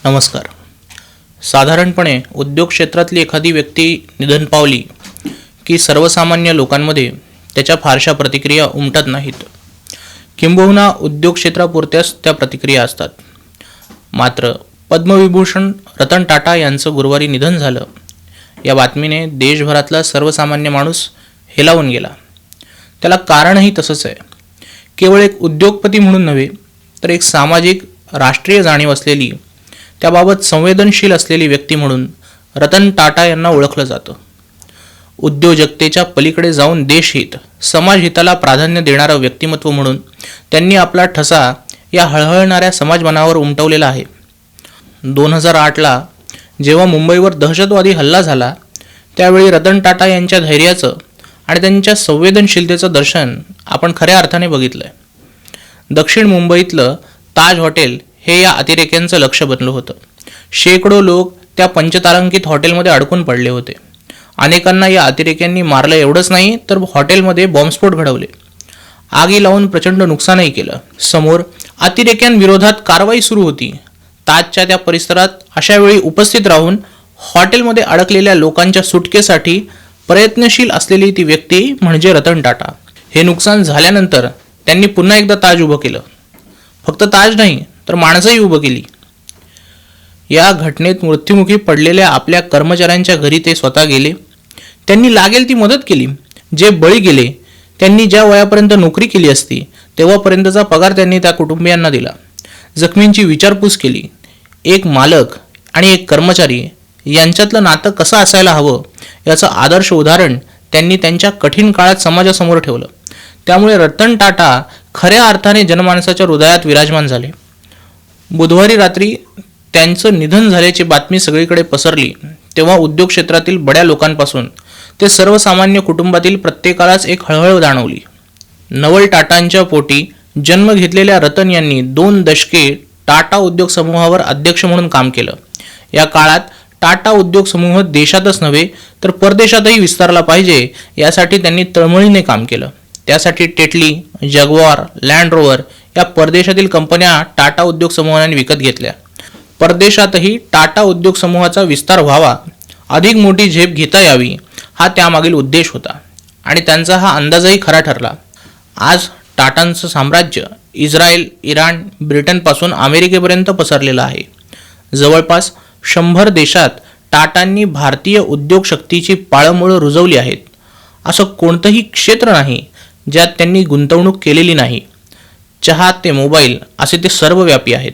नमस्कार. साधारणपणे उद्योग क्षेत्रातली एखादी व्यक्ती निधन पावली की सर्वसामान्य लोकांमध्ये त्याच्या फारशा प्रतिक्रिया उमटत नाहीत. किंबहुना उद्योग क्षेत्रापुरत्याच त्या प्रतिक्रिया असतात. मात्र पद्मविभूषण रतन टाटा यांचं गुरुवारी निधन झालं या बातमीने देशभरातला सर्वसामान्य माणूस हेलावून गेला. त्याला कारणही तसंच आहे. केवळ एक उद्योगपती म्हणून नव्हे तर एक सामाजिक राष्ट्रीय जाणीव असलेली, त्याबाबत संवेदनशील असलेली व्यक्ती म्हणून रतन टाटा यांना ओळखलं जातं. उद्योजकतेच्या पलीकडे जाऊन देशहित, समाजहिताला प्राधान्य देणारं व्यक्तिमत्व म्हणून त्यांनी आपला ठसा या हळहळणाऱ्या समाजमनावर उमटवलेला आहे. 2008ला जेव्हा मुंबईवर दहशतवादी हल्ला झाला त्यावेळी रतन टाटा यांच्या धैर्याचं आणि त्यांच्या संवेदनशीलतेचं दर्शन आपण खऱ्या अर्थाने बघितलंय. दक्षिण मुंबईतलं ताज हॉटेल हे या अतिरेक्यांचं लक्ष बनलं होतं. शेकडो लोक त्या पंचतारांकित हॉटेलमध्ये अडकून पडले होते. अनेकांना या अतिरेक्यांनी मारलं एवढंच नाही तर हॉटेलमध्ये बॉम्बस्फोट घडवले, आगी लावून प्रचंड नुकसानही केलं. समोर अतिरेक्यांविरोधात कारवाई सुरू होती. ताजच्या त्या परिसरात अशावेळी उपस्थित राहून हॉटेलमध्ये अडकलेल्या लोकांच्या सुटकेसाठी प्रयत्नशील असलेली ती व्यक्ती म्हणजे रतन टाटा. हे नुकसान झाल्यानंतर त्यांनी पुन्हा एकदा ताज उभं केलं. फक्त ताज नाही तर माणसंही उभं केली. या घटनेत मृत्युमुखी पडलेल्या आपल्या कर्मचाऱ्यांच्या घरी ते स्वतः गेले. त्यांनी लागेल ती मदत केली. जे बळी गेले त्यांनी ज्या वयापर्यंत नोकरी केली असती तेव्हापर्यंतचा पगार त्यांनी त्या कुटुंबियांना दिला. जखमींची विचारपूस केली. एक मालक आणि एक कर्मचारी यांच्यातलं नातं कसं असायला हवं याचं आदर्श उदाहरण त्यांनी त्यांच्या कठीण काळात समाजासमोर ठेवलं. त्यामुळे रतन टाटा खऱ्या अर्थाने जनमानसाच्या हृदयात विराजमान झाले. बुधवारी रात्री त्यांचं निधन झाल्याची बातमी सगळीकडे पसरली तेव्हा उद्योग क्षेत्रातील बड्या लोकांपासून ते सर्वसामान्य कुटुंबातील प्रत्येकालाच एक हळहळ जाणवली. नवल टाटांच्या पोटी जन्म घेतलेल्या रतन यांनी 2 दशके टाटा उद्योग समूहावर अध्यक्ष म्हणून काम केलं. या काळात टाटा उद्योग समूह देशातच नव्हे तर परदेशातही विस्तारला पाहिजे यासाठी त्यांनी तळमळीने काम केलं. त्यासाठी टेटली, जगवार, लँड रोवर या परदेशातील कंपन्या टाटा उद्योग समूहाने विकत घेतल्या. परदेशातही टाटा उद्योग समूहाचा विस्तार व्हावा, अधिक मोठी झेप घेता यावी हा त्यामागील उद्देश होता आणि त्यांचा हा अंदाजही खरा ठरला. आज टाटांचं साम्राज्य इस्रायल, इराण, ब्रिटनपासून अमेरिकेपर्यंत पसरलेलं आहे. जवळपास 100 देशात टाटांनी भारतीय उद्योग शक्तीची पाळंमुळं रुजवली आहेत. असं कोणतंही क्षेत्र नाही ज्यात त्यांनी गुंतवणूक केलेली नाही. चहा ते मोबाईल असे ते सर्वव्यापी आहेत.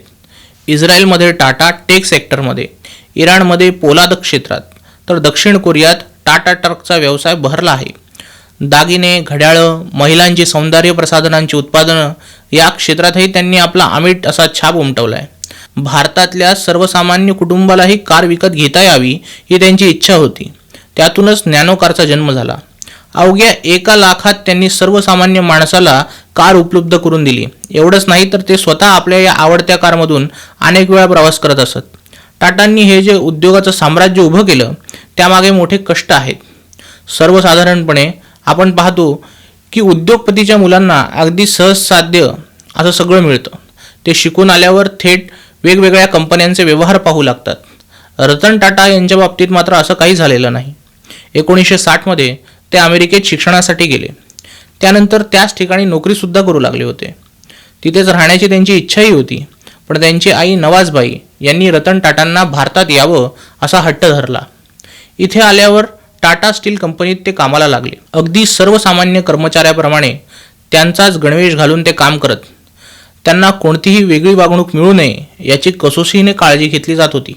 इस्रायलमध्ये टाटा टेक सेक्टरमध्ये, इराणमध्ये पोलाद क्षेत्रात, तर दक्षिण कोरियात टाटा ट्रकचा व्यवसाय बहरला आहे. दागिने, घड्याळं, महिलांची सौंदर्य प्रसाधनांची उत्पादनं या क्षेत्रातही त्यांनी आपला अमीट असा छाप उमटवला आहे. भारतातल्या सर्वसामान्य कुटुंबालाही कार विकत घेता यावी ही त्यांची इच्छा होती. त्यातूनच नॅनो कारचा जन्म झाला. अवघ्या 1 लाखात त्यांनी सर्वसामान्य माणसाला कार उपलब्ध करून दिली. एवढंच नाही तर ते स्वतः आपल्या या आवडत्या कारमधून अनेक वेळा प्रवास करत असत. टाटांनी हे जे उद्योगाचं साम्राज्य उभं केलं त्यामागे मोठे कष्ट आहेत. सर्वसाधारणपणे आपण पाहतो की उद्योगपतीच्या मुलांना अगदी सहज साध्य असं सगळं मिळतं. ते शिकून आल्यावर थेट वेगवेगळ्या कंपन्यांचे व्यवहार पाहू लागतात. रतन टाटा यांच्या बाबतीत मात्र असं काही झालेलं नाही. 1960मध्ये ते अमेरिकेत शिक्षणासाठी गेले. त्यानंतर त्याच ठिकाणी नोकरीसुद्धा करू लागले होते. तिथेच राहण्याची त्यांची इच्छाही होती. पण त्यांची आई नवाजबाई यांनी रतन टाटांना भारतात यावं असा हट्ट धरला. इथे आल्यावर टाटा स्टील कंपनीत ते कामाला लागले. अगदी सर्वसामान्य कर्मचाऱ्याप्रमाणे त्यांचाच गणवेश घालून ते काम करत. त्यांना कोणतीही वेगळी वागणूक मिळू नये याची कसोशीने काळजी घेतली जात होती.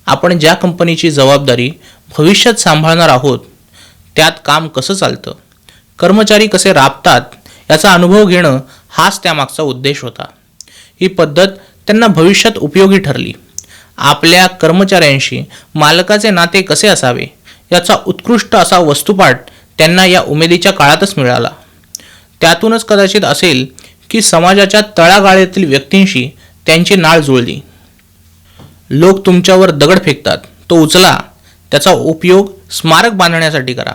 आपण ज्या कंपनीची जबाबदारी भविष्यात सांभाळणार आहोत त्यात काम कसं चालतं, कर्मचारी कसे राबतात याचा अनुभव घेणं हाच त्यामागचा उद्देश होता. ही पद्धत त्यांना भविष्यात उपयोगी ठरली. आपल्या कर्मचाऱ्यांशी मालकाचे नाते कसे असावे याचा उत्कृष्ट असा वस्तुपाठ त्यांना या उमेदीच्या काळातच मिळाला. त्यातूनच कदाचित असेल की समाजाच्या तळागाळातील व्यक्तींशी त्यांची नाळ जुळली. लोक तुमच्यावर दगड फेकतात, तो उचला, त्याचा उपयोग स्मारक बांधण्यासाठी करा.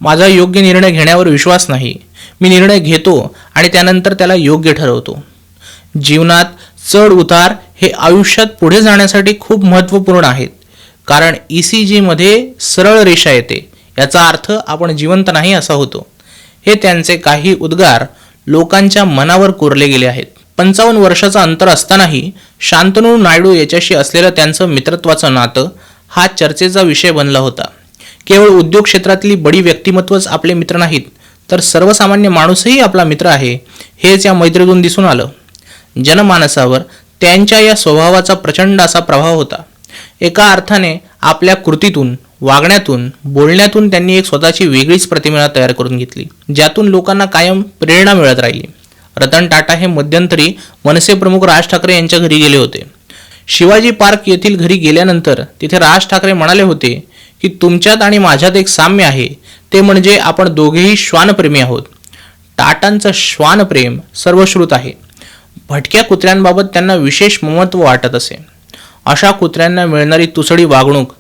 माझा योग्य निर्णय घेण्यावर विश्वास नाही. मी निर्णय घेतो आणि त्यानंतर त्याला योग्य ठरवतो. जीवनात चढ उतार हे आयुष्यात पुढे जाण्यासाठी खूप महत्त्वपूर्ण आहेत, कारण ECG मध्ये सरळ रेषा येते याचा अर्थ आपण जिवंत नाही असा होतो. हे त्यांचे काही उद्गार लोकांच्या मनावर कोरले गेले आहेत. 55 वर्षाचा अंतर असतानाही शांतनू नायडू याच्याशी असलेलं त्यांचं मित्रत्वाचं नातं हा चर्चेचा विषय बनला होता. केवळ उद्योग क्षेत्रातली बडी व्यक्तिमत्वच आपले मित्र नाहीत, तर सर्वसामान्य माणूसही आपला मित्र आहे हेच या मैत्रीतून दिसून आलं. जनमानसावर त्यांच्या या स्वभावाचा प्रचंड असा प्रभाव होता. एका अर्थाने आपल्या कृतीतून, वागण्यातून, बोलण्यातून त्यांनी एक स्वतःची वेगळीच प्रतिमा तयार करून घेतली, ज्यातून लोकांना कायम प्रेरणा मिळत राहिली. रतन टाटा हे मध्यंतरी मनसे प्रमुख राज ठाकरे यांच्या घरी गेले होते. शिवाजी पार्क येथील घरी गेल्यानंतर तिथे राज ठाकरे म्हणाले होते की तुमच्यात आणि माझ्यात एक साम्य आहे, ते म्हणजे आपण दोघेही श्वानप्रेमी आहोत. टाटांचं श्वानप्रेम सर्वश्रुत आहे. भटक्या कुत्र्यांबाबत त्यांना विशेष महत्त्व वाटत असे. अशा कुत्र्यांना मिळणारी तुसडी वागणूक,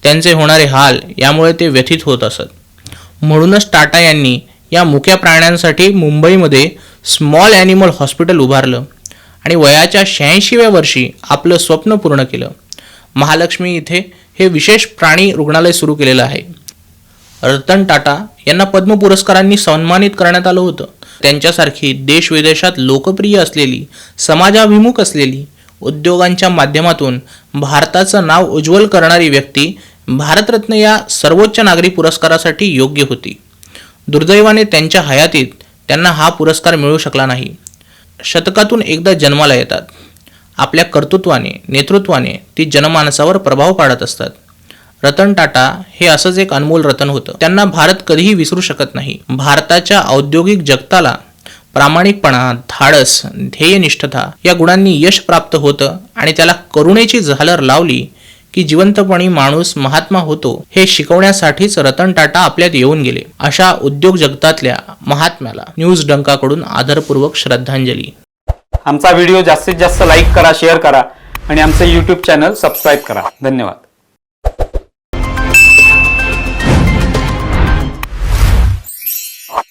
त्यांचे होणारे हाल यामुळे ते व्यथित होत असत. म्हणूनच टाटा यांनी या मुक्या प्राण्यांसाठी मुंबईमध्ये स्मॉल ॲनिमल हॉस्पिटल उभारलं आणि वयाच्या 86व्या वर्षी आपलं स्वप्न पूर्ण केलं. महालक्ष्मी इथे हे विशेष प्राणी रुग्णालय सुरू केलेलं आहे. रतन टाटा यांना पद्म पुरस्कारांनी सन्मानित करण्यात आलं होतं. त्यांच्यासारखी देशविदेशात लोकप्रिय असलेली, समाजाभिमुख असलेली, उद्योगांच्या माध्यमातून भारताचं नाव उज्ज्वल करणारी व्यक्ती भारतरत्न या सर्वोच्च नागरी पुरस्कारासाठी योग्य होती. दुर्दैवाने त्यांच्या हयातीत त्यांना हा पुरस्कार मिळू शकला नाही. शतकातून एकदा जन्माला येतात. आपल्या कर्तृत्वाने, नेतृत्वाने ती जनमानसावर प्रभाव पाडत असतात. रतन टाटा हे असंच एक अनमोल रतन होतं. त्यांना भारत कधीही विसरू शकत नाही. भारताच्या औद्योगिक जगताला प्रामाणिकपणा, धाडस, ध्येयनिष्ठता या गुणांनी यश प्राप्त होतं आणि त्याला करुणेची झालर लावली की जिवंतपणी माणूस महात्मा होतो हे शिकवण्यासाठीच रतन टाटा आपल्यात येऊन गेले. अशा उद्योग जगतातल्या महात्म्याला न्यूज डंकाकडून आदरपूर्वक श्रद्धांजली. आमचा व्हिडिओ जास्तीत जास्त लाईक करा, शेअर करा आणि आमचं YouTube चॅनल सबस्क्राईब करा. धन्यवाद.